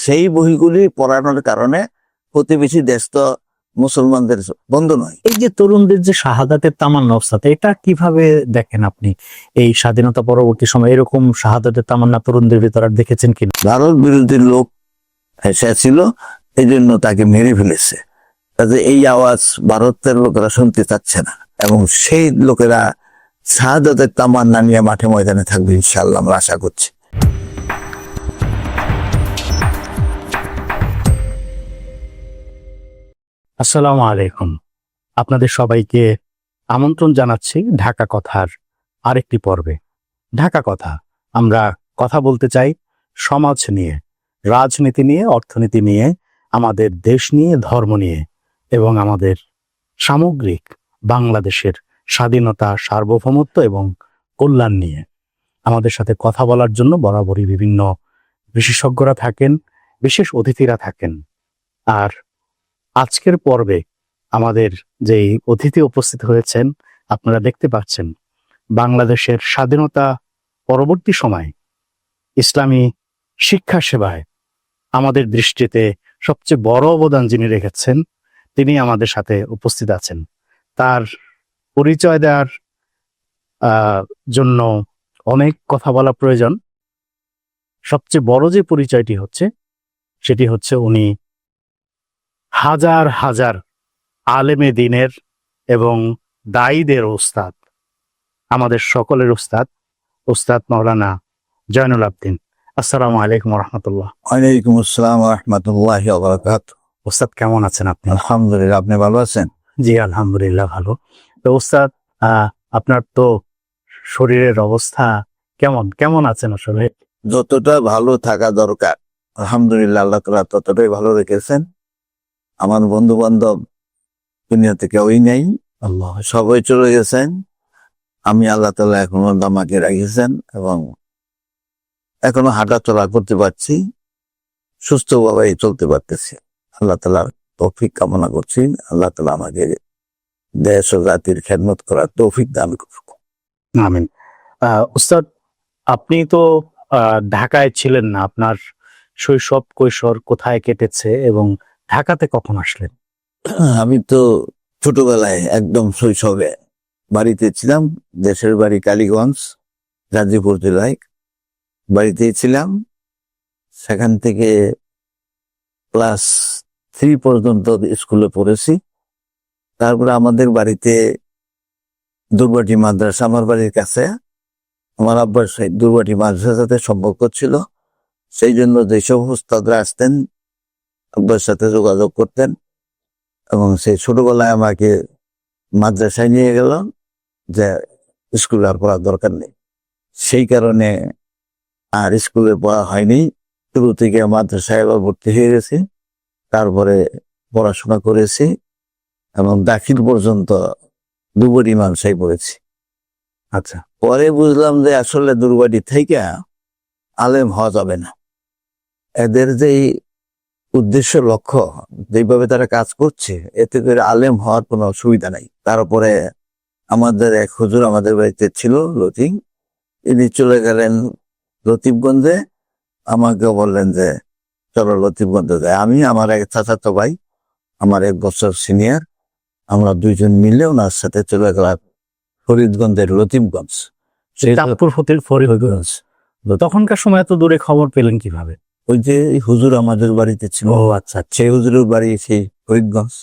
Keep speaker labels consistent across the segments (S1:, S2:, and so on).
S1: সেই বইগুলি পড়ানোর কারণে প্রতিবেশী দেশ তো মুসলমানদের বন্ধু নয়।
S2: এই যে তরুণদের যে শাহাদাতের তামান্না অবস্থা, এটা কিভাবে দেখেন আপনি? এই স্বাধীনতা পরবর্তী সময় এরকম শাহাদাতের তামান্না তরুণদের ভিতর আর দেখেছেন কিনা?
S1: ভারত বিরোধী লোক সে ছিল, এই জন্য তাকে মেরে ফেলেছে। তাতে এই আওয়াজ ভারতের লোকেরা শুনতে চাচ্ছে না, এবং সেই লোকেরা শাহাদাতের তামান্না নিয়ে মাঠে ময়দানে থাকবে ইনশাআল্লাহ, আমরা আশা করছি।
S2: আসসালামু আলাইকুম। আপনাদের সবাইকে আমন্ত্রণ জানাচ্ছি ঢাকা কথার আরেকটি পর্বে। ঢাকা কথা, আমরা কথা বলতে চাই সমাজ নিয়ে, রাজনীতি নিয়ে, অর্থনীতি নিয়ে, আমাদের দেশ নিয়ে, ধর্ম নিয়ে, এবং আমাদের সামগ্রিক বাংলাদেশের স্বাধীনতা, সার্বভৌমত্ব এবং কল্যাণ নিয়ে। আমাদের সাথে কথা বলার জন্য বরাবরই বিভিন্ন বিশেষজ্ঞরা থাকেন, বিশেষ অতিথিরা থাকেন। আর আজকের পর্বে আমাদের যেই অতিথি উপস্থিত হয়েছেন, আপনারা দেখতে পাচ্ছেন বাংলাদেশের স্বাধীনতা পরবর্তী সময় ইসলামী শিক্ষা সেবায় আমাদের দৃষ্টিতে সবচেয়ে বড় অবদান যিনি রেখেছেন, তিনি আমাদের সাথে উপস্থিত আছেন। তার পরিচয় দেওয়ার জন্য অনেক কথা বলা প্রয়োজন। সবচেয়ে বড় যে পরিচয়টি হচ্ছে, সেটি হচ্ছে উনি হাজার হাজার আলেমে দ্বীনের এবং দায়ীদের উস্তাদ, আমাদের সকলের উস্তাদ, উস্তাদ মাওলানা জয়নুল আবদিন। আসসালামু আলাইকুম রহমতুল্লাহ।
S1: ওয়ালাইকুম আসসালাম রহমতুল্লাহি ওয়া বারাকাতুহু।
S2: উস্তাদ, কেমন আছেন আপনি?
S1: আলহামদুলিল্লাহ, আপনি ভালো আছেন?
S2: জি আলহামদুলিল্লাহ ভালো। তো উস্তাদ, আপনার তো শরীরের অবস্থা কেমন কেমন আছেন আসলে?
S1: যতটা ভালো থাকা দরকার আলহামদুলিল্লাহ আল্লাহ তাআলা ততটাই ভালো রেখেছেন। আমার বন্ধু বান্ধব দুনিয়াতে কেউই নেই,
S2: আল্লাহ
S1: সবাই চলে গেছেন। আমি আল্লাহ তাআলা এখনো আমাকে রাখিয়েছেন, এবং এখনো হাঁটা চলা করতে পারছি, সুস্থভাবে চলতে পারতেছি। আল্লাহ তাআলার তৌফিক কামনা করছি। আল্লাহ তাআলা আমাকে দেশ ও জাতির খেদমত করার তৌফিক দান করুক।
S2: আমিন। উস্তাদ, আপনি তো ঢাকায় ছিলেন না। আপনার শৈশব কৈশোর কোথায় কেটেছে এবং ঢাকাতে কখন আসলেন?
S1: আমি তো ছোটবেলায় একদম শৈশবে বাড়িতে ছিলাম। দেশের বাড়ি কালীগঞ্জ, গাজীপুর জেলায়। বাড়িতেই ছিলাম। সেখান থেকে ক্লাস 3 পর্যন্ত স্কুলে পড়েছি। তারপরে আমাদের বাড়িতে দুর্বাটি মাদ্রাসা আমার বাড়ির কাছে, আমার আব্বার সেই দুর্বাটি মাদ্রাসার সাথে সম্পর্ক ছিল। সেই জন্য যেসব উস্তাদরা আসতেন আব্বার সাথে যোগাযোগ করতেন, এবং সেই ছোটবেলায় আমাকে মাদ্রাসায় নিয়ে গেল যে স্কুলে আর পড়ার দরকার নেই। সেই কারণে আর স্কুলে পড়া হয়নি। শুরু থেকে মাদ্রাসায় আবার ভর্তি হয়ে গেছি, তারপরে পড়াশোনা করেছি, এবং দাখিল পর্যন্ত দুবারি মাদ্রাসায় পড়েছি।
S2: আচ্ছা,
S1: পরে বুঝলাম যে আসলে দুর্বাটি থেকে আলেম হওয়া যাবে না। এদের যে উদ্দেশ্য, লক্ষ্য, যেভাবে তারা কাজ করছে, এতে করে আলেম হওয়ার কোনো সুবিধা নাই। তারপরে আমাদের এক হুজুর আমাদের বাড়িতে ছিল, লতিফ, ইনি চলে গেলেন লতিফগঞ্জে। আমাকে বললেন যে চলো লতিফগঞ্জে যাই। আমি, আমার এক চাচাতো ভাই, আমার 1 বছর সিনিয়র, আমরা দুইজন মিলে ওনার সাথে চলে গেলাম ফরিদগঞ্জের লতিফগঞ্জ।
S2: চাঁদপুর ফরিদগঞ্জ। তখনকার সময় এত দূরে খবর পেলেন কিভাবে?
S1: ওই যে হুজুর আমাদের বাড়িতে ছিল,
S2: ও আচ্ছা,
S1: সেই হুজুরের বাড়ি সেই ফরিদগঞ্জ।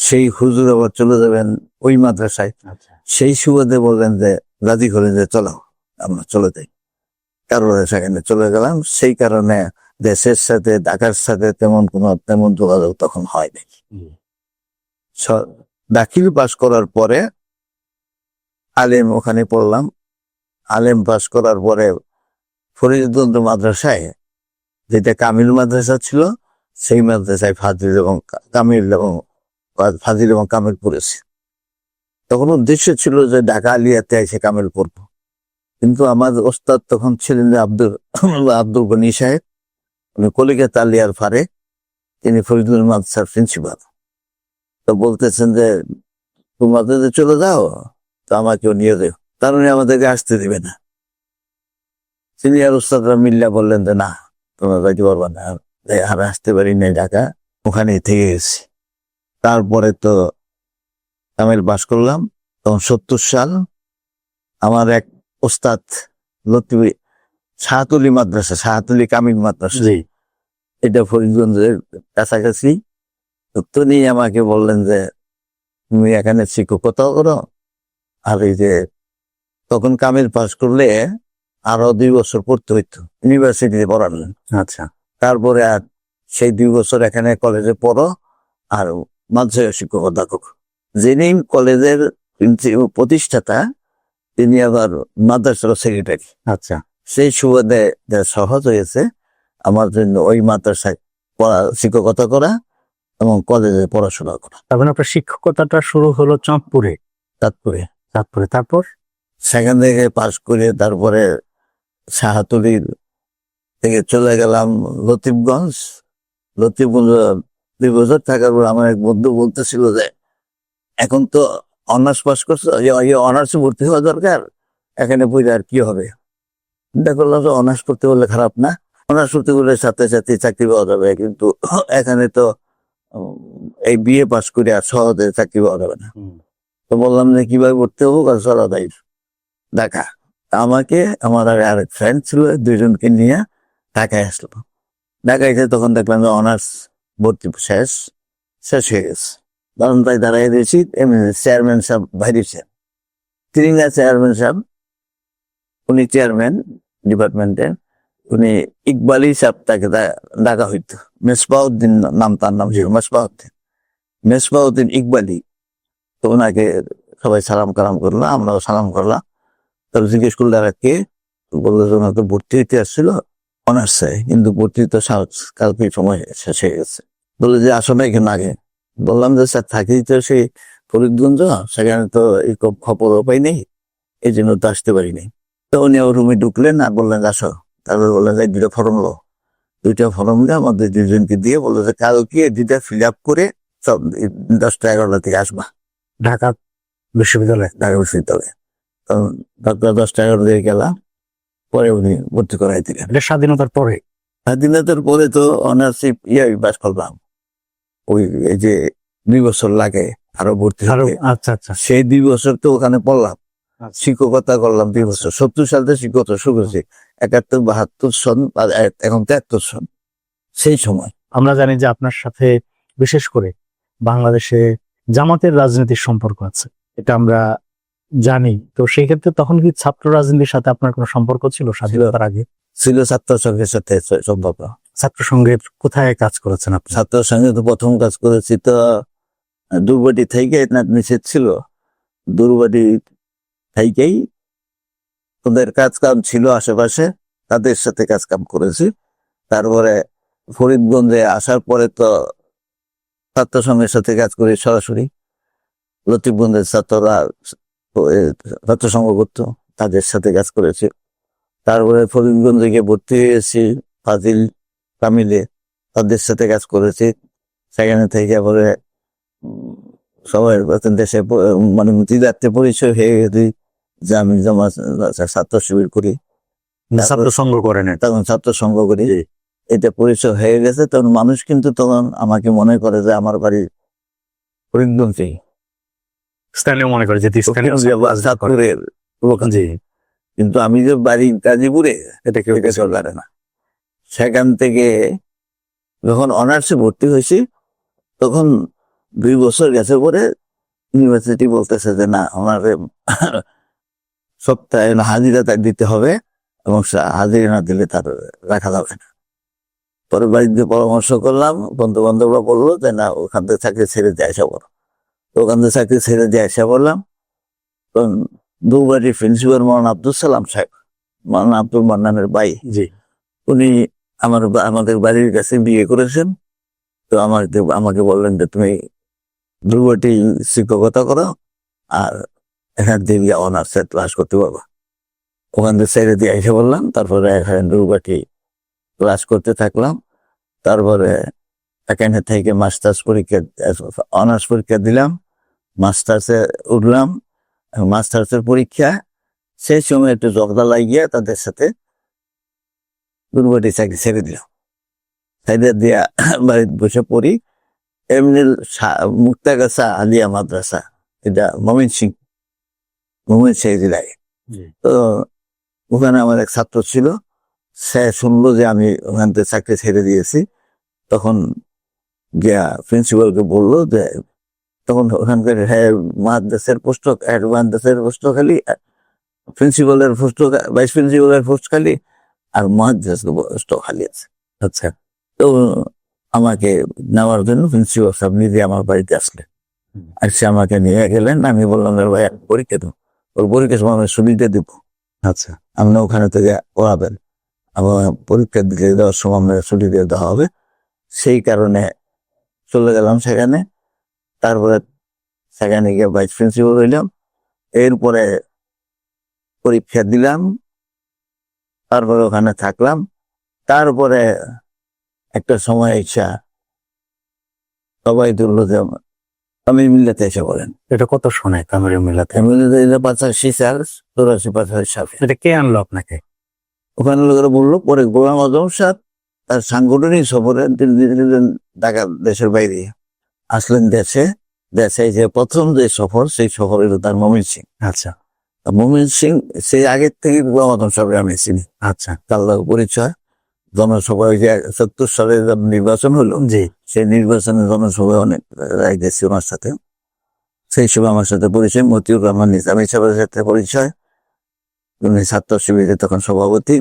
S1: সেই হুজুর আবার চলে যাবেন ওই মাদ্রাসায়।
S2: আচ্ছা।
S1: সেই সুবাদে বললেন যে রাজি করলেন যে চলো আমরা চলে যাই। কারণে সেখানে চলে গেলাম। সেই কারণে দেশের সাথে, ঢাকার সাথে তেমন যোগাযোগ তখন হয়নি। দাখিল পাস করার পরে আলেম ওখানে পড়লাম। আলেম পাস করার পরে ফরিদগঞ্জ মাদ্রাসায়, যেটা কামিল মাদ্রাসা ছিল, সেই মাদ্রাসায় ফাজিল এবং কামিল পড়েছি। তখন উদ্দেশ্য ছিল যে ঢাকা আলিয়াতে এসে কামিল পড়ব, কিন্তু আমার ওস্তাদ তখন ছিলেন যে আব্দুল গনি সাহেব, উনি কলিকাতা আলিয়ার ফারে, তিনি ফরিদগঞ্জ মাদ্রাসার প্রিন্সিপাল। তো বলতেছেন যে তোমাদের চলে যাও, তো আমাকেও নিয়ে যাও। তার উনি আমাদেরকে আসতে দিবে না। সিনিয়র ওস্তাদরা মিল্লা বললেন যে না, তোমরা যাইতে পারবা না, তাই আর আসতে পারি নাই ঢাকা, ওখানে থেকে গেছি। তারপরে তো কামিল পাস করলাম, তখন 70 সাল। আমার এক ওস্তাদ লতিফ, শাহতলি মাদ্রাসা, শাহতলি কামিল মাদ্রাসা,
S2: জি।
S1: এটা ফরিদগঞ্জের কাছাকাছি। তো তিনি আমাকে বললেন যে তুমি এখানে শিক্ষকতাও করো, আর এই যে তখন কামিল পাস করলে আরো 2 বছর পড়তে হইতো, ইউনিভার্সিটিতে পড়ালেন।
S2: আচ্ছা।
S1: তারপরে আর সেই 2 বছর এখানে কলেজে পড়ো আর মাদ্রাসায় শিক্ষকতা করো। যিনি কলেজের প্রতিষ্ঠাতা তিনি আবার মাদ্রাসার সেক্রেটারি।
S2: আচ্ছা।
S1: সেই সুবাদে যা সহজ হয়েছে আমার জন্য ওই মাদ্রাসায় শিক্ষকতা করা এবং কলেজে পড়াশোনা করা।
S2: তখন আপনার শিক্ষকতাটা শুরু হলো চাঁদপুরে।
S1: তারপরে
S2: তারপর
S1: সেখান থেকে পাশ করে তারপরে শাহতলির থেকে চলে গেলাম লতিফগঞ্জ। লতিফগঞ্জ 2 বছর থাকার পর আমার এক বন্ধু বলতেছিল যে এখন তো অনার্স পাস করছো, অনার্সে ভর্তি হওয়া দরকার, এখানে পড়ে আর কি হবে। চিন্তা করলাম যে অনার্স করতে বললে খারাপ না, অনার্স করতে বললে সাথে সাথে চাকরি পাওয়া যাবে, কিন্তু এখানে তো এই বিএ পাস করে আর সহজে চাকরি পাওয়া যাবে না। তো বললাম যে কিভাবে পড়তে হবো, চলা তাই ঢাকা। আমাকে আমার আরেক ফ্রেন্ড ছিল, 2 জনকে নিয়ে ঢাকায় আসলো। ঢাকায় এসে তখন দেখলাম যে অনার্স ভর্তি শেষ হয়ে গেছে। তখন তাই দাঁড়াই দিয়েছি, চেয়ারম্যান সাহেব বাইরেছেন, তিনি না চেয়ারম্যান সাহেব, উনি চেয়ারম্যান ডিপার্টমেন্টের, উনি ইকবালি সাহেব, তাকে ডাকা হইতো। মেসবাউদ্দিন নাম, তার নাম ছিল মেসবাউদ্দিন ইকবালি। তো ওনাকে সবাই সালাম কালাম করলো, আমরাও সালাম করলাম। তবে জিজ্ঞেস করলো কে, বললো যে ওনাকে ভর্তি হইতে আসছিল অনার্সে, কিন্তু ভর্তি তো কালকে সময় শেষ হয়ে গেছে। বললো যে আসলে এখানে আগে। বললাম যে স্যার থাকি তো সেই ফরিদগঞ্জ, সেখানে তো এই খবর পাই নেই, এই জন্য তো আসতে পারিনি। তো উনি রুমে ঢুকলেন আর বললেন আসো। তারপরে বললেন যে 2টা ফর্ম লো। 2টা ফর্ম দিয়ে আমাদের 2 জনকে দিয়ে বললো যে কালকে 2টা ফিল আপ করে সব 10টা 11টা থেকে আসবা
S2: ঢাকা বিশ্ববিদ্যালয়ে।
S1: ঢাকা বিশ্ববিদ্যালয়ে। তখন ডক্টর 10টা 11টা দিয়ে গেলাম, পরে উনি ভর্তি করাই দিলেন।
S2: এটা স্বাধীনতার পরে।
S1: স্বাধীনতার পরে তো অনার্সিপ পাস করলাম, ওই এই যে 2 বছর লাগে আরো ভর্তি হতে।
S2: আচ্ছা আচ্ছা।
S1: সেই 2 বছর তো ওখানে পড়লাম, শিক্ষকতা করলাম 2 বছর। 70 সাল থেকে শিক্ষকতা শুরু করেছি, 71, 72 সন, এখন 73 সন। সেই সময়
S2: আমরা জানি যে আপনার সাথে বিশেষ করে বাংলাদেশে জামাতের রাজনীতির সম্পর্ক আছে, এটা আমরা জানি। তো সেই ক্ষেত্রে তখন কি ছাত্র রাজনীতির সাথে আপনার কোনো সম্পর্ক ছিল স্বাধীনতার আগে?
S1: ছিল ছাত্র সংঘের সাথে সম্ভব।
S2: ছাত্র সংঘের কোথায় কাজ করেছেন আপনি?
S1: ছাত্র সংঘে তো প্রথম কাজ করেছি তো দুর্বাটি থেকে, নিষেধ ছিল দুর্বাটি থেকেই, ওদের কাজ কাম ছিল আশেপাশে, তাদের সাথে কাজ কাম করেছি। তারপরে ফরিদগঞ্জে আসার পরে তো ছাত্র সংঘের সাথে কাজ করি সরাসরি। লতিফগঞ্জের ছাত্ররা ছাত্র সংঘ করতো, তাদের সাথে কাজ করেছি। তারপরে ফরিদগঞ্জে গিয়ে ভর্তি হয়েছি ফাজিল কামিলে, তাদের সাথে কাজ করেছি। সেখানে থেকে পরে সবাই দেশে মানে মুক্তিদার্থে পরিচয় হয়ে গেছি যে আমি ছাত্র শিবির করি,
S2: ছাত্র সংঘ করেন?
S1: তখন ছাত্র সংঘ করি, এটা পরিচয় হয়ে গেছে। তখন মানুষ কিন্তু তখন আমাকে মনে করে যে আমার বাড়ি ফরিদগঞ্জেই,
S2: স্থানীয় মনে করে যে
S1: চাঁদপুরের। কিন্তু আমি যে বাড়ি গাজীপুরে, এটা কেউ জানে না। সেখান থেকে যখন অনার্সে ভর্তি হয়েছি তখন 2 বছর গেছে পরে ইউনিভার্সিটি বলতেছে যে না, আমাদের সপ্তাহে হাজিরা তার দিতে হবে, এবং হাজিরা না দিলে তার রাখা যাবে না। পরে বাড়িতে পরামর্শ করলাম, বন্ধু বান্ধবরা বললো যে না, ওখান থেকে চাকরি ছেড়ে দিয়ে আসা বলো। তো ওখান থেকে চাকরি ছেড়ে দিয়ে আসা বললাম। তখন দুবারই প্রিন্সিপাল মৌলানা আব্দুল সালাম সাহেব, মৌলানা আব্দুল মান্নানের ভাই, উনি আমাদের বাড়ির কাছে বিয়ে করেছেন। তো আমাকে বললেন যে তুমি দুর্গটি শিক্ষকতা করো আর এখান থেকে অনার্সে ক্লাস করতে পারবো। ওখান থেকে ছেড়ে দিয়ে এসে বললাম। তারপরে এখানে দুর্গটি ক্লাস করতে থাকলাম। তারপরে এখানে থেকে মাস্টার্স পরীক্ষা, অনার্স পরীক্ষা দিলাম, মাস্টার্সে উঠলাম। মাস্টার্সের পরীক্ষা সেই সময় একটু জগদা লাগিয়ে তাদের সাথে দুর্গটি চাকরি ছেড়ে দিলাম। সাইডে দিয়া বাড়িতে বসে পড়ি। এমনি মুক্তাগাছা আলিয়া মাদ্রাসা, এটা ময়মনসিংহ জেলায়। তো ওখানে আমার এক ছাত্র ছিল, সে শুনলো যে আমি ওখান থেকে চাকরি ছেড়ে দিয়েছি। তখন গিয়া প্রিন্সিপালকে বললো যে, তখন ওখানকার মাদ্রাসার পোস্ট, মাদ্রাসার পোস্ট খালি, প্রিন্সিপালের পোস্ট, ভাইস প্রিন্সিপালের পোস্ট খালি, আর মাদ্রাসার পোস্ট খালি আছে।
S2: আচ্ছা,
S1: তো আমাকে নেওয়ার জন্য প্রিন্সিপাল সাহেব নিজে আমার বাড়িতে আসলেন। আর সে আমাকে নিয়ে গেলেন। আমি বললাম, ভাই পরীক্ষা দেবো, ওর পরীক্ষার সময় আমি ছুটিতে দিব,
S2: আচ্ছা,
S1: আপনি ওখানে থেকে পড়াবেন, আবার পরীক্ষা দিতে দেওয়ার সময় আমরা ছুটি দিয়ে দেওয়া হবে। সেই কারণে চলে গেলাম সেখানে। তারপরে সেখানে গিয়ে ভাইস প্রিন্সিপাল হইলাম। এরপরে পরীক্ষা দিলাম, তারপরে ওখানে থাকলাম। তারপরে একটা সময় ইচ্ছা সবাই তুললো যে আমি মিল্লাতে এসে বলেন।
S2: এটা কত শোনায় তামিল মিলাতে?
S1: 85 সাল, 84-85 সালে
S2: এটা কে আনলো আপনাকে?
S1: ওখানে লোকেরা বললো। পরে গোলাম আজম সাহেব তার সাংগঠনিক সফরে ঢাকা দেশের বাইরে আসলেন। দেশে যে প্রথম যে সফর, সেই সফরে তার ময়মনসিংহ।
S2: আচ্ছা,
S1: ময়মনসিংহ সেই আগের থেকে গোলাম আজম সাহেব আমি চিনি।
S2: আচ্ছা,
S1: তার লগে পরিচয়। জনসভায় যে 70 সালে নির্বাচন হলো,
S2: জি,
S1: সেই নির্বাচনের জনসভায় অনেক রায় গেছি ওনার সাথে। সেই সময় আমার সাথে পরিচয়। মতিউর রহমান নিজামী সাহেবের সাথে পরিচয়, উনি ছাত্র শিবিরের তখন সভাপতি।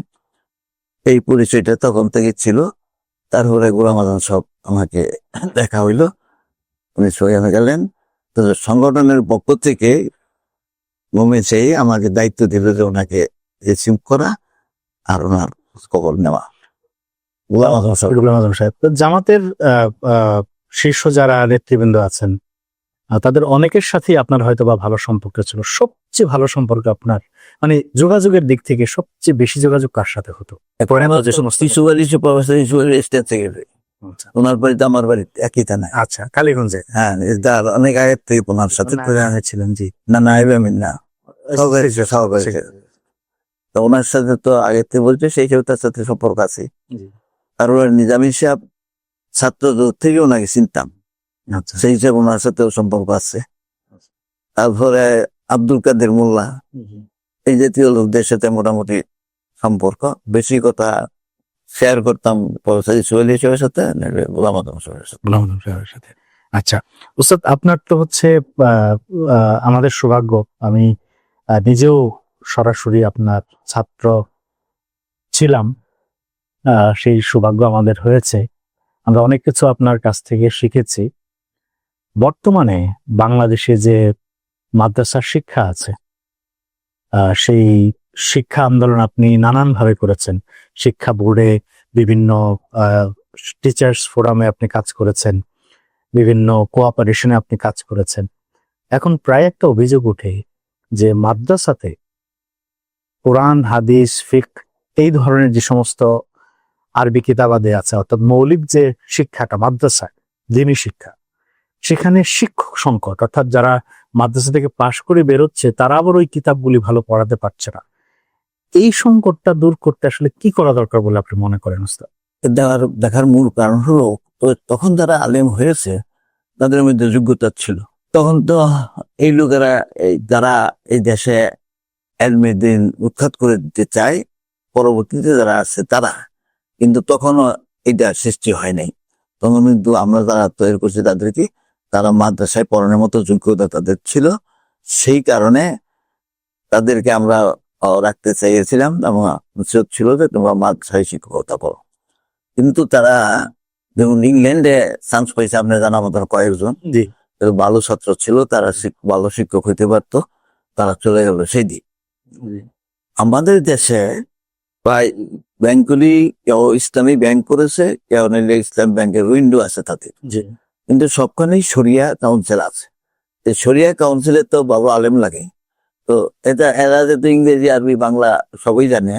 S1: এই পরিচয়টা তখন থেকে ছিল। তারপরে গোলাম আজম সাহেব আমাকে দেখা হইলো, উনি সইয়ানে গেলেন। তো সংগঠনের পক্ষ থেকে সেই আমাকে দায়িত্ব দিল যে ওনাকে রিসিভ করা আর ওনার খবর নেওয়া। গোলাম আজম সাহেব
S2: গোলাম আজম সাহেব। তো জামাতের শীর্ষ যারা নেতৃবৃন্দ আছেন, তাদের অনেকের সাথেই আপনার হয়তো বা ভালো সম্পর্ক ছিল। সবচেয়ে ভালো সম্পর্ক আপনার, মানে যোগাযোগের দিক থেকে সবচেয়ে বেশি যোগাযোগ কার সাথে হতো?
S1: স্টেট সেক্রেটারি, ওনার বাড়িতে আমার বাড়িতে একই থানায়।
S2: আচ্ছা, কালীগঞ্জে।
S1: হ্যাঁ, তার অনেক আগের থেকে ওনার সাথে
S2: ছিলেন, জি।
S1: না আমি না সহকারী। তো ওনার সাথে তো আগের থেকে বলছে, সেই হিসেবে তার সাথে সম্পর্ক আছে। আর ওনার নিজামী সাহেব ছাত্র থেকে ওনাকে চিনতাম, সেই হিসেবে ওনার সাথেও সম্পর্ক আছে। তারপরে আব্দুল কাদের মোল্লা, এই জাতীয় লোকদের সাথে মোটামুটি সম্পর্ক। বেশি কথা শেয়ার করতাম সোহেল সাহেবের সাথে, গোলাম আজম সাহেবের সাথে।
S2: আচ্ছা উস্তাদ, আপনার তো হচ্ছে আমাদের সৌভাগ্য, আমি নিজেও সরাসরি আপনার ছাত্র ছিলাম, সেই সৌভাগ্য আমাদের হয়েছে। আমরা অনেক কিছু আপনার কাছ থেকে শিখেছি। বর্তমানে বাংলাদেশে যে মাদ্রাসার শিক্ষা আছে, সেই শিক্ষা আন্দোলন আপনি নানানভাবে করেছেন। শিক্ষা বোর্ডে, বিভিন্ন টিচার্স ফোরামে আপনি কাজ করেছেন, বিভিন্ন কোঅপারেশনে আপনি কাজ করেছেন। এখন প্রায় একটা অভিযোগ ওঠে যে মাদ্রাসাতে কোরআন, হাদিস, ফিকহ এই ধরনের যে সমস্ত আরবি কিতাবাদে আছে, অর্থাৎ মৌলিক যে শিক্ষাটা মাদ্রাসায়, দ্বীনি শিক্ষা, সেখানে শিক্ষক সংকট, অর্থাৎ যারা মাদ্রাসা থেকে পাশ করে বেরোচ্ছে তারা আবার ওই কিতাবগুলি ভালো পড়াতে পারছে না। এই সংকটটা দূর করতে আসলে কি করা দরকার বলে আপনি মনে করেন উস্তাদ?
S1: দেখার মূল কারণ হলো, তখন যারা আলেম হয়েছে তাদের মধ্যে যোগ্যতা ছিল। তখন তো এই লোকেরা যারা এই দেশে এলমে দ্বীন উৎখাত করে দিতে চায়, পরবর্তীতে যারা আছে তারা, কিন্তু তখনও এটা সৃষ্টি হয় নাই। তখন কিন্তু আমরা যারা তৈরি করছি তাদেরকে, তারা মাদ্রাসায় পড়ানোর মতো যোগ্যতা তাদের ছিল। সেই কারণে তাদেরকে আমরা রাখতে চাইছিলাম এবং উচিত ছিল যে তোমরা মাদ্রাসায় শিক্ষকতা করো। কিন্তু তারা যেমন ইংল্যান্ডে চান্স পাইছে, আপনার জানা মতন কয়েকজন ভালো ছাত্র ছিল, তারা ভালো শিক্ষক হইতে পারতো, তারা চলে গেল সেই দিক। আমাদের দেশে প্রায় ব্যাংকগুলি কেউ ইসলামী ব্যাংক করেছে, কেউ নিলে ইসলাম ব্যাংকের উইন্ডো আছে তাদের, কিন্তু সবখানেই শরিয়া কাউন্সিল আছে। শরিয়া কাউন্সিলে তো বাবা আলেম লাগে। তো এরা যেহেতু ইংরেজি, আরবি, বাংলা সবই জানে,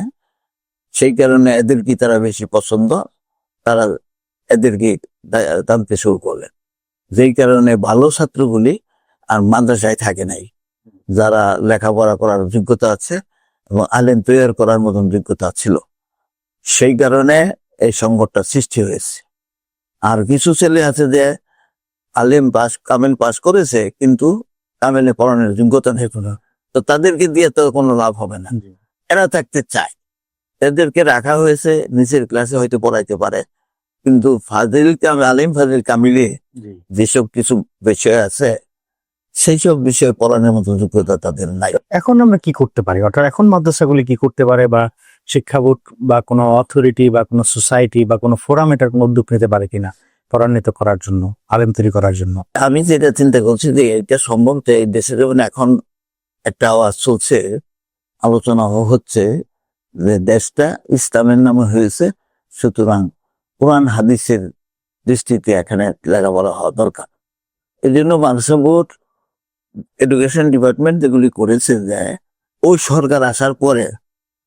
S1: সেই কারণে এদেরকে তারা বেশি পছন্দ, তারা এদেরকে টানতে শুরু করলেন। যেই কারণে ভালো ছাত্রগুলি আর মাদ্রাসায় থাকে নাই, যারা লেখাপড়া করার যোগ্যতা আছে এবং আলেম তৈরি করার মতন যোগ্যতা ছিল। সেই কারণে এই সংকটটা সৃষ্টি হয়েছে। আর কিছু ছেলে আছে যে আলেম পাস কামেল পাস করেছে কিন্তু কামেলে পড়ানোর যোগ্যতা নেই কোনো, তো তাদেরকে দিয়ে তো কোনো লাভ হবে না। এরা থাকতে চায়, এদেরকে রাখা হয়েছে নিচের ক্লাসে হয়তো পড়াইতে পারে, কিন্তু ফাজিল আলিম ফাজিল কামিলে যেসব কিছু বিষয় আছে সেই সব বিষয় পড়ানোর মতো যোগ্যতা তাদের নাই।
S2: এখন আমরা কি করতে পারি, অর্থাৎ এখন মাদ্রাসাগুলি কি করতে পারে, বা শিক্ষা বোর্ড বা কোনো অথরিটি বা কোনো সোসাইটি বা কোনো ফোরাম এটার কোনো উদ্যোগ নিতে পারে কিনা ত্বরান্বিত করার জন্য, আলেম তৈরি করার জন্য?
S1: আমি যেটা চিন্তা করছি যে এটা সম্ভব যে এই দেশে যেমন এখন একটা আওয়াজ চলছে, আলোচনা হচ্ছে যে দেশটা ইসলামের নামে হয়েছে, সুতরাং কোরআন হাদিসের দৃষ্টিতে এখানে লেখাপড়া হওয়া দরকার। এই জন্য মাদ্রাসা বোর্ড, এডুকেশন ডিপার্টমেন্ট যেগুলি করেছে যে ওই সরকার আসার পরে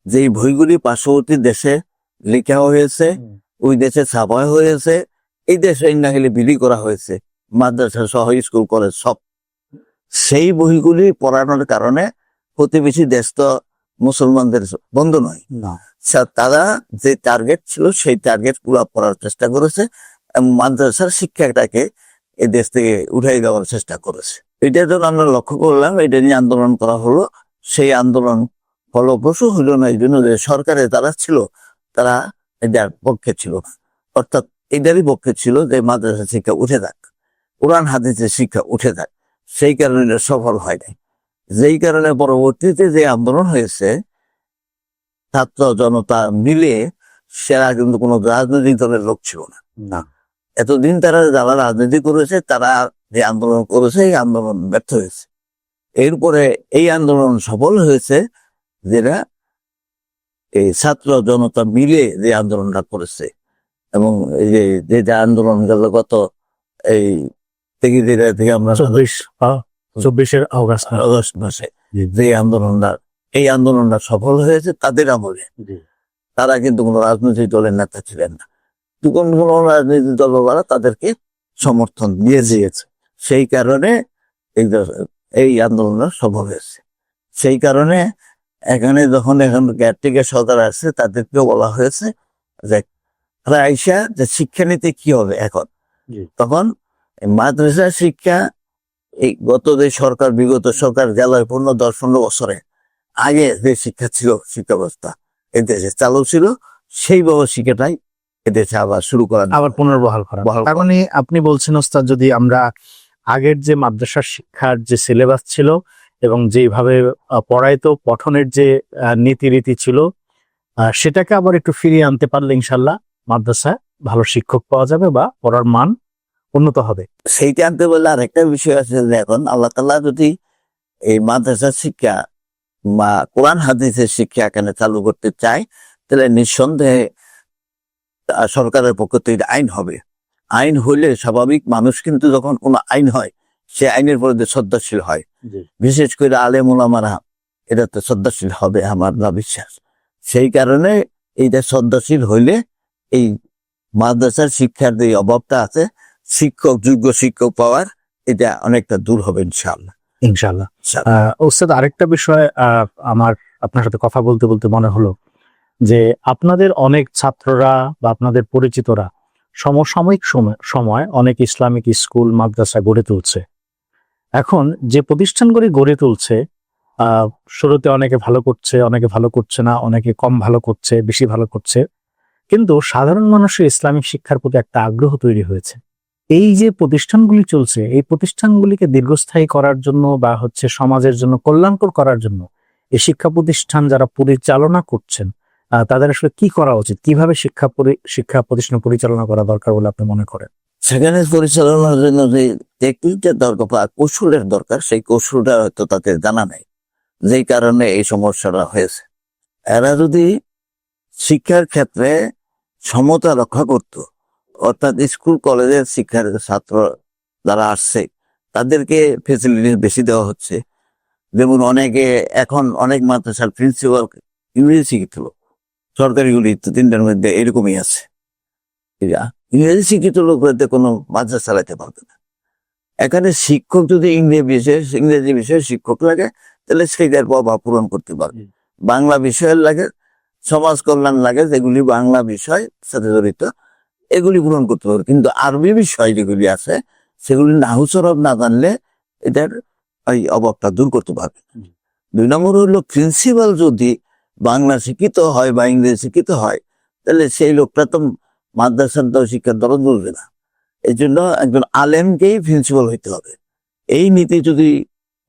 S1: যেই বইগুলি পার্শ্ববর্তী দেশে লেখা হয়েছে, ওই দেশে ছাপা হয়েছে, এই দেশে ইন্নাহিলে বিলি করা হয়েছে, মাদ্রাসা সহ স্কুল কলেজ সব, সেই বইগুলি পড়ানোর কারণে প্রতিবেশী দেশ তো মুসলমানদের বন্ধু নয়, তারা যে টার্গেট ছিল সেই টার্গেট পুরো করার চেষ্টা করেছে এবং মাদ্রাসার শিক্ষাটাকে এই দেশ থেকে উঠাই দেওয়ার চেষ্টা করেছে। এটা যখন আমরা লক্ষ্য করলাম, এটা নিয়ে আন্দোলন করা হলো, সেই আন্দোলন ফলপ্রসূ হলো না। এই জন্য যে সরকারে তারা ছিল তারা এটার পক্ষে ছিল না, অর্থাৎ এটারই পক্ষে ছিল যে মাদ্রাসা শিক্ষা উঠে থাক, কোরআন হাদিসের শিক্ষা উঠে থাক, সেই কারণে এটা সফল হয় নাই। যেই কারণে পরবর্তীতে যে আন্দোলন হয়েছে ছাত্র জনতা মিলে, সেরা কিন্তু কোনো রাজনৈতিক দলের লোক ছিল না। এতদিন তারা যারা রাজনীতি করেছে তারা যে আন্দোলন করেছে এই আন্দোলন ব্যর্থ হয়েছে। এরপরে এই আন্দোলন সফল হয়েছে যেটা এই ছাত্র জনতা মিলে যে আন্দোলনটা করেছে, এবং এই যে আন্দোলন গেল গত এই থেকে আমরা
S2: 24
S1: আগস্ট মাসে যে এই আন্দোলনটা সফল হয়েছে তাদের আমলে। তারা কিন্তু কোনো রাজনৈতিক দলের নেতা ছিলেন না, তখন কোনো রাজনৈতিক দলওয়ালা তাদেরকে সমর্থন দিয়ে দিয়েছে, সেই কারণে এই আন্দোলনটা সফল হয়েছে। সেই কারণে এখানে যখন কেয়ারটেকার সরকার আসছে তাদেরকেও বলা হয়েছে যে আইসা যে শিক্ষানীতি কি হবে এখন, তখন মাদ্রাসা শিক্ষা এই গত যে সরকার, বিগত সরকার জেলায় 10-15 বছরে আগে যে শিক্ষা ছিল, শিক্ষা ব্যবস্থা এদেশে চালু ছিল, সেইভাবে শিক্ষাটাই এদেশে আবার শুরু করা,
S2: আবার পুনর্বহাল করা। তার মানে আপনি বলছেন ওস্তাদ, যদি আমরা আগের যে মাদ্রাসার শিক্ষার যে সিলেবাস ছিল এবং যেভাবে পড়াইতো, পঠনের যে নীতিরীতি ছিল, সেটাকে আবার একটু ফিরিয়ে আনতে পারলে ইনশাল্লাহ মাদ্রাসায় ভালো শিক্ষক পাওয়া যাবে বা পড়ার মান উন্নত হবে।
S1: সেইটা আনতে বললে আরেকটা বিষয় আছে যে এখন আল্লাহ তাআলা যদি এই মাদ্রাসার শিক্ষা বা কোরআন হাদিসের শিক্ষা এখানে চালু করতে চায়, তাহলে নিঃসন্দেহে সরকারের পক্ষ থেকে আইন হবে। আইন হইলে স্বাভাবিক মানুষ কিন্তু যখন কোনো আইন হয় সে আইনের প্রতি শ্রদ্ধাশীল হয়, বিশেষ করে আলেম ওলামারা এটাতে শ্রদ্ধাশীল হবে আমার না বিশ্বাস। সেই কারণে এইটা শ্রদ্ধাশীল হইলে এই মাদ্রাসার শিক্ষার যে অভাবটা আছে, যোগ্য শিক্ষক পাওয়ার এটা অনেকটা দূর হবে ইনশাআল্লাহ।
S2: ইনশাআল্লাহ। ওস্তাদ, আরেকটা বিষয় আমার আপনার সাথে কথা বলতে বলতে মনে হলো যে আপনাদের অনেক ছাত্ররা বা আপনাদের পরিচিতরা সমসাময়িক সময় অনেক ইসলামিক স্কুল মাদ্রাসা গড়ে তুলছে। এখন যে প্রতিষ্ঠানগুলি গড়ে তুলছে, শুরুতে অনেকে ভালো করছে, অনেকে ভালো করছে না, অনেকে কম ভালো করছে, বেশি ভালো করছে, কিন্তু সাধারণ মানুষের ইসলামিক শিক্ষার প্রতি একটা আগ্রহ তৈরি হয়েছে। এই যে প্রতিষ্ঠানগুলি চলছে, এই প্রতিষ্ঠানগুলিকে দীর্ঘস্থায়ী করার জন্য বা সমাজের জন্য কল্যাণকর করার জন্য এই শিক্ষা প্রতিষ্ঠান যারা পরিচালনা করছেন তাদের আসলে কি করা উচিত, কিভাবে শিক্ষা প্রতিষ্ঠান পরিচালনা করা দরকার বলে আপনি মনে করেন?
S1: সেখানে পরিচালনার জন্য যে টেকনিকটা দরকার বা কৌশলের দরকার, সেই কৌশলটা হয়তো তাদের জানা নেই, যেই কারণে এই সমস্যাটা হয়েছে। এরা যদি শিক্ষার ক্ষেত্রে সমতা রক্ষা করত, অর্থাৎ স্কুল কলেজের শিক্ষার ছাত্র যারা আসছে তাদেরকে ফেসিলিটি বেশি দেওয়া হচ্ছে, যেমন এখন অনেক মাদ্রাসার প্রিন্সিপাল ইংরেজি শিক্ষিত লোক, সরকারিগুলি 3টার মধ্যে এরকমই আছে। ইংরেজি শিক্ষিত লোকদের কোনো মাদ্রাসা চালাতে পারবে না। এখানে শিক্ষক যদি ইংরেজি বিষয়ে শিক্ষক লাগে তাহলে সেটার প্রভাব পূরণ করতে পারবে। বাংলা বিষয়ের লাগে, সমাজ কল্যাণ লাগে, যেগুলি বাংলা বিষয় সাথে জড়িত, এগুলি পূরণ করতে পারবে। কিন্তু আরবি বিষয় যেগুলি আছে সেগুলি নাহুসরব না জানলে এটার এই অভাবটা দূর করতে পারবে। 2 নম্বর হলো প্রিন্সিপাল যদি বাংলা শিক্ষিত হয় বা ইংরেজি শিক্ষিত হয় তাহলে সেই লোকটা তো মাদ্রাসার শিক্ষার দরদ বুঝবে না। এই জন্য একজন আলেমকেই প্রিন্সিপাল হইতে হবে। এই নীতি যদি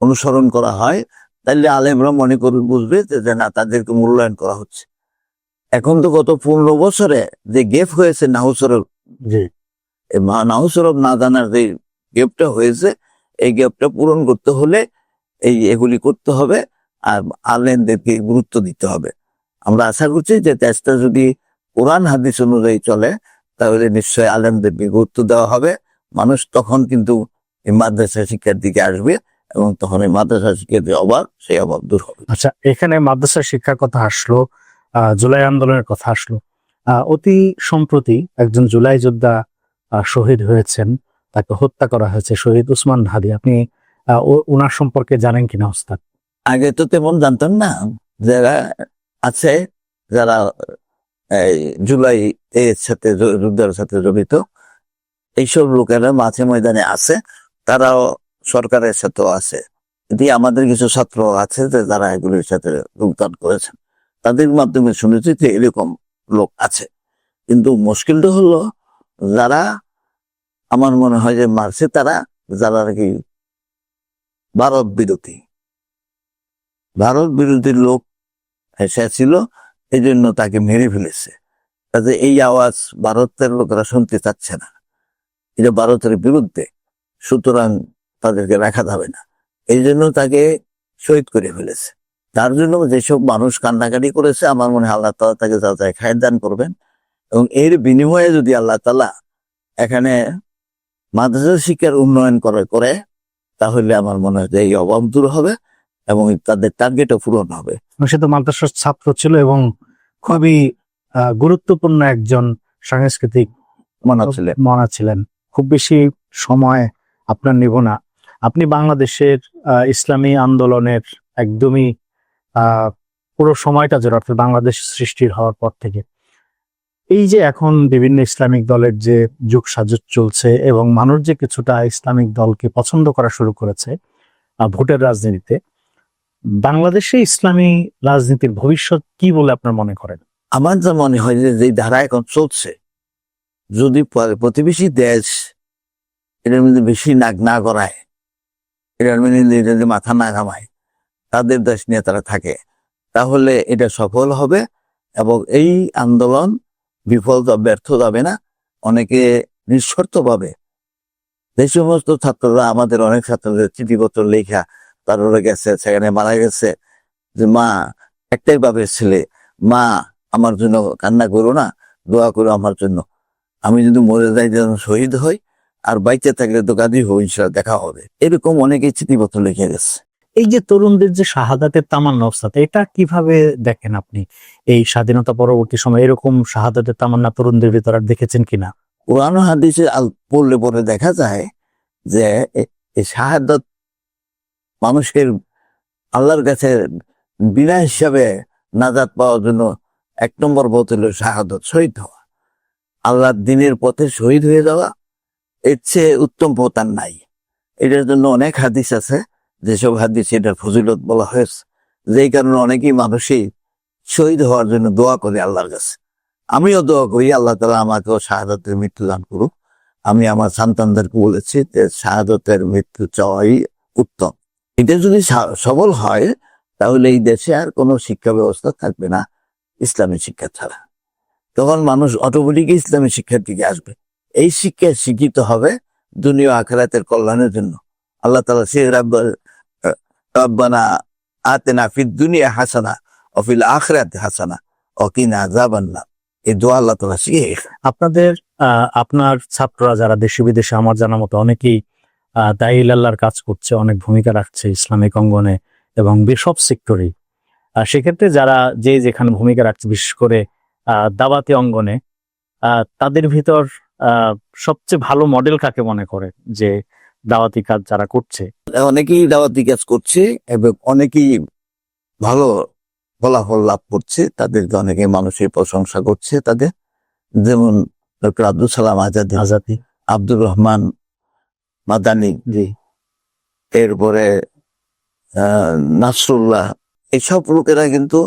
S1: অনুসরণ করা হয় তাহলে আলেমরা মনে করে বুঝবে যে না, তাদেরকে মূল্যায়ন করা হচ্ছে। এখন তো গত 15 বছরে যে গ্যাপ হয়েছে নাহুসরব,
S2: জি,
S1: নাহুসরব না জানার যে গ্যাপটা হয়েছে, এই গ্যাপটা পূরণ করতে হলে এগুলি করতে হবে আর আলেমদেরকে গুরুত্ব দিতে হবে। আমরা আশা করছি যে দেশটা যদি কোরআন হাদিস অনুযায়ী চলে তাহলে নিশ্চয়ই আলেমদেরকে গুরুত্ব দেওয়া হবে। মানুষ তখন কিন্তু এই মাদ্রাসা শিক্ষার দিকে আসবে এবং তখন এই মাদ্রাসা শিক্ষার যে অভাব, সেই অভাব দূর হবে।
S2: আচ্ছা, এখানে মাদ্রাসা শিক্ষার কথা আসলো, জুলাই আন্দোলনের কথা আসলো। অতি সম্প্রতি একজন জুলাই যোদ্ধা শহীদ হয়েছেন, তাকে হত্যা করা হয়েছে, শহীদ উসমান হাদি। আপনি ওনার সম্পর্কে জানেন কিনা ওস্তাদ?
S1: আগে তো তেমন জানতাম না। যারা আছে, যারা এই জুলাই এর সাথে যুদ্ধের সাথে জড়িত, এইসব লোকেরা মাঝে ময়দানে আছে, তারাও সরকারের সাথেও আছে। এটি আমাদের কিছু ছাত্র আছে যে যারা এগুলির সাথে যোগদান করেছেন, তাদের মাধ্যমে শুনেছি যে এরকম লোক আছে। কিন্তু মুশকিলটা হলো যারা আমার মনে হয় যে মারছে তারা যারা নাকি ভারত বিরোধী লোক সে ছিল, এই জন্য তাকে মেরে ফেলেছে। তাতে এই আওয়াজ ভারতের লোকেরা শুনতে চাচ্ছে না, এটা ভারতের বিরুদ্ধে, সুতরাং তাদেরকে রাখা যাবে না, এই জন্য তাকে শহীদ করে ফেলেছে। তার জন্য যেসব মানুষ কান্নাকাটি করেছে, আমার মনে হয় আল্লাহ তাআলা তাকে যা যায় খায়ের দান করবেন। এবং এর বিনিময়ে যদি আল্লাহ তাআলা এখানে মাদ্রাসা শিক্ষার উন্নয়ন করে তাহলে আমার মনে হয় যে এই অভাব দূর হবে এবং তাদের টার্গেটও পূরণ হবে।
S2: সে তো মাদ্রাসার ছাত্র ছিল এবং খুবই গুরুত্বপূর্ণ একজন সাংস্কৃতিক মনা ছিলেন। খুব বেশি সময় আপনার নিব না। আপনি বাংলাদেশের ইসলামী আন্দোলনের একদমই পুরো সময়টা জুড়ে, অর্থাৎ বাংলাদেশ সৃষ্টির হওয়ার পর থেকে এই যে এখন বিভিন্ন ইসলামিক দলের যে যুগ সাজত চলছে এবং মানুষ যে কিছুটা ইসলামিক দলকে পছন্দ করা শুরু করেছে ভোটের রাজনীতিতে, বাংলাদেশে ইসলামী রাজনীতির ভবিষ্যৎ কি বলে আপনার মনে করেন?
S1: আমার যা মনে হয় যে ধারা এখন চলছে, যদি প্রতিবেশী দেশ এটার মধ্যে বেশি নাক না গড়ায়, এটার মধ্যে যদি মাথা না ঘামায়, তাদের দেশ নিয়ে তারা থাকে, তাহলে এটা সফল হবে এবং এই আন্দোলন বিফল ব্যর্থ যাবে না। অনেকে নিঃশর্ত পাবে। যে সমস্ত ছাত্ররা, আমাদের অনেক ছাত্রদের চিঠিপত্র লেখা তারা গেছে, সেখানে মারা গেছে যে মা, একটাই বাপের ছেলে, মা আমার জন্য কান্না করো না, দোয়া করো আমার জন্য, আমি যদি মরে যাই যেন শহীদ হই, আর বাইচে থাকলে তো গাজী হবো, ইনশাআল্লাহ দেখা হবে। এরকম অনেকেই চিঠিপত্র লিখে গেছে।
S2: এই যে তরুণদের যে শাহাদাতের তামান্না ওস্তাদ, এটা কিভাবে দেখেন আপনি? এই স্বাধীনতা পরবর্তী সময় এরকম শাহাদাতের তামান্না তরুণদের ভিতর আর দেখেছেন কিনা?
S1: কোরআন হাদিসে পড়লে পরে দেখা যায় যে এই শাহাদাত মানুষের আল্লাহর কাছে বিনা হিসাবে নাজাত পাওয়ার জন্য 1 নম্বর পথ হলো শাহাদত, শহীদ হওয়া। আল্লাহর দ্বীনের পথে শহীদ হয়ে যাওয়া, এর চেয়ে উত্তম পথ আর নাই। এটার জন্য অনেক হাদিস আছে, যেসব হাদিস এটার ফজিলত বলা হয়েছে, যেই কারণে অনেকেই মানুষই শহীদ হওয়ার জন্য দোয়া করে আল্লাহর কাছে। আমিও দোয়া করি আল্লাহ তাআলা আমাকেও শাহাদাতের মৃত্যু দান করুক। আমি আমার সন্তানদেরকে বলেছি যে শাহাদাতের মৃত্যু চাওয়াই উত্তম। এটা যদি সফল হয় তাহলে এই দেশে আর কোনো শিক্ষা ব্যবস্থা থাকবে না ইসলামী শিক্ষা ছাড়া। তখন মানুষ অটোমেটিক ইসলামী শিক্ষার দিকে আসবে। এই শিক্ষায় শিক্ষিত হবে দুনিয়া আখিরাতের কল্যাণের জন্য। আল্লাহ তাআলা সে রব্বানা আতিনা ফিদ দুনিয়া হাসানা ওয়া ফিল আখিরাতি হাসানা ওয়া কিনা আযাবান্নার, এই দোয়া আল্লাহ তাআলা শিখিয়েছে।
S2: আপনার ছাত্ররা যারা দেশে বিদেশে, আমার জানা মতো অনেকেই দায়ী আল্লাহর কাজ করছে, অনেক ভূমিকা রাখছে ইসলামিক অঙ্গনে এবং সব সেক্টরেই। সেক্ষেত্রে যারা যেখানে ভূমিকা রাখছে, বিশেষ করে দাওয়াতি অঙ্গনে, তাদের ভিতর সবচেয়ে ভালো মডেল কাকে মনে করে যে দাওয়াতি কাজ যারা করছে?
S1: অনেকেই দাওয়াতি কাজ করছে এবং অনেকেই ভালো ফলাফল লাভ করছে, তাদেরকে অনেকে মানুষের প্রশংসা করছে তাদের। যেমন ডক্টর আব্দুল সালাম আজাদি,
S2: আজাদি,
S1: আব্দুর রহমান মাদানি,
S2: জি,
S1: এরপরে নাসরুল্লাহ, এইসব লোকেরা কিন্তু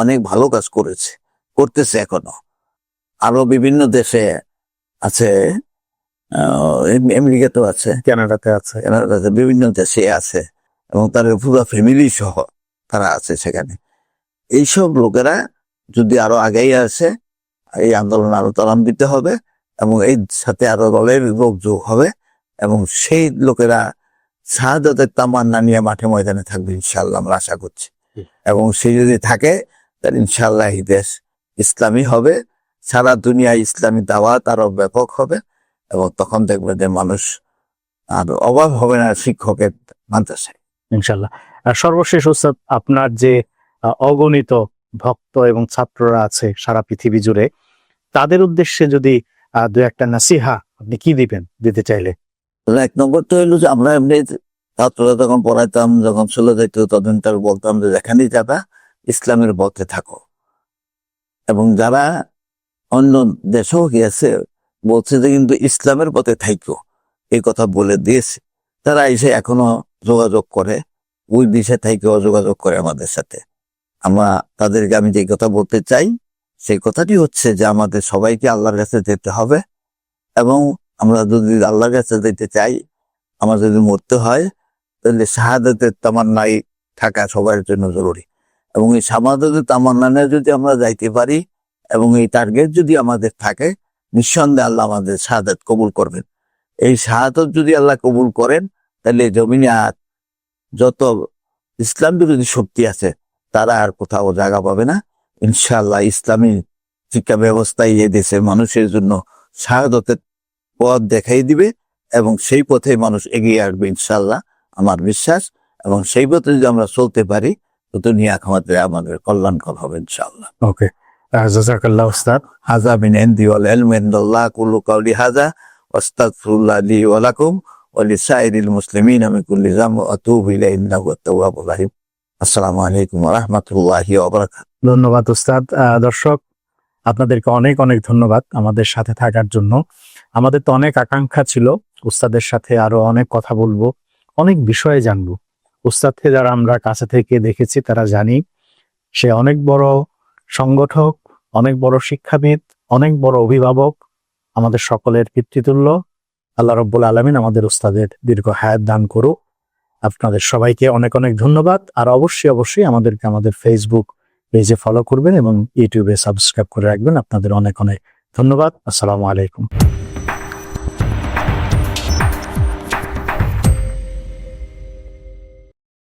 S1: অনেক ভালো কাজ করেছে, করতেছে এখনো। আরো বিভিন্ন দেশে আছে, আমেরিকাতেও আছে,
S2: কানাডাতে আছে।
S1: কানাডাতে, বিভিন্ন দেশে আছে, এবং তার পুরো ফ্যামিলি সহ তারা আছে সেখানে। এইসব লোকেরা যদি আরো আগেই আসে, এই আন্দোলন আরো ত্বরান্বিত হবে, এবং এই সাথে আরো দলের লোক যোগ হবে, এবং সেই লোকেরা শাহাদাতের তামান্না নিয়ে মাঠে ময়দানে থাকবে ইনশাআল্লাহ, আমরা আশা করছি। এবং সে যদি থাকে তাহলে ইনশাআল্লাহ এই দেশ ইসলামী হবে, সারা দুনিয়ায় ইসলামী দাওয়াত আরো ব্যাপক হবে, এবং তখন দেখবে যে মানুষ আর অভাব হবে না শিক্ষকের মাদ্রাসায়।
S2: ইনশাল্লাহ। আর সর্বশেষ উস্তাদ, আপনার যে অগণিত ভক্ত এবং ছাত্ররা আছে সারা পৃথিবী জুড়ে, তাদের উদ্দেশ্যে যদি দু একটা নাসিহা আপনি কি দিতে চাইলে?
S1: এক নম্বর তো হইলো যে আমরা এমনি ছাত্ররা যখন পড়াইতাম, যখন চলে যাইত, তখন তার বলতাম যে যেখানেই যাবা ইসলামের পথে থাকো। এবং যারা অন্য দেশেও গিয়েছে বলছে যে কিন্তু ইসলামের পথে থাইকো, এই কথা বলে দিয়েছে। তারা এসে এখনো যোগাযোগ করে, ওই দেশে থাইকেও যোগাযোগ করে আমাদের সাথে। আমরা তাদেরকে আমি যে কথা বলতে চাই, সেই কথাটি হচ্ছে যে আমাদের সবাইকে আল্লাহর কাছে যেতে হবে, এবং আমরা যদি আল্লাহর কাছে যেতে চাই, আমার যদি মরতে হয়, তাহলে শাহাদাতের তামান্নাই থাকা সবার জন্য জরুরি। এবং এই শাহাদাতের তামান্না যদি আমরা যাইতে পারি, এবং এই টার্গেট যদি আমাদের থাকে, নিঃসন্দেহে আল্লাহ আমাদের শাহাদাত কবুল করবেন। এই শাহাদাত যদি আল্লাহ কবুল করেন, তাহলে জমিনে আর যত ইসলাম বিরোধী শক্তি আছে তারা আর কোথাও জায়গা পাবে না। ইনশাআল্লাহ ইসলামী শিক্ষা ব্যবস্থায় এই দেশের মানুষের জন্য শাহাদাতের পথ দেখাই দিবে, এবং সেই পথে মানুষ এগিয়ে আসবে ইনশাআল্লাহ, আমার বিশ্বাস। এবং সেই পথে যদি আমরা চলতে পারি, তো দুনিয়া আমাদের কল্যাণকর হবে ইনশাআল্লাহ।
S2: ওকে, জাযাকাল্লাহ উস্তাদ।
S1: হাজা মিন ইনদি ওয়াল ইলমু ইনদাল্লাহ, কুল্লু কাওলি হাজা ওয়াস্তাগফিরুল্লাহ লি ওয়া লাকুম ওয়া লিসাইরিল মুসলিমিনা মিন কুল্লি যামবি ওয়া আতুবু ইলাইহি ইন্নাহু আত-তাওয়াবুর রাহিম। আসসালামু আলাইকুম ওয়া রাহমাতুল্লাহি ওয়া বারাকাতুহু।
S2: ধন্যবাদ উস্তাদ। দর্শক, আপনাদেরকে অনেক অনেক ধন্যবাদ আমাদের সাথে থাকার জন্য। আমাদের তো অনেক আকাঙ্ক্ষা ছিল উস্তাদের সাথে আরো অনেক কথা বলবো, অনেক বিষয়ে জানবো। উস্তাদকে যারা আমরা কাছে থেকে দেখেছি তারা জানি সে অনেক বড় সংগঠক, অনেক বড় শিক্ষাবিদ, অনেক বড় অভিভাবক, আমাদের সকলের পিতৃতুল্য। আল্লাহ রাব্বুল আলামিন আমাদের উস্তাদের দীর্ঘ হায়াত দান করুক। আপনাদের সবাইকে অনেক অনেক ধন্যবাদ। আর অবশ্যই আমাদেরকে আমাদের ফেসবুক পেজে ফলো করবেন এবং ইউটিউবে সাবস্ক্রাইব করে রাখবেন। আপনাদের অনেক অনেক ধন্যবাদ। আসসালামু আলাইকুম।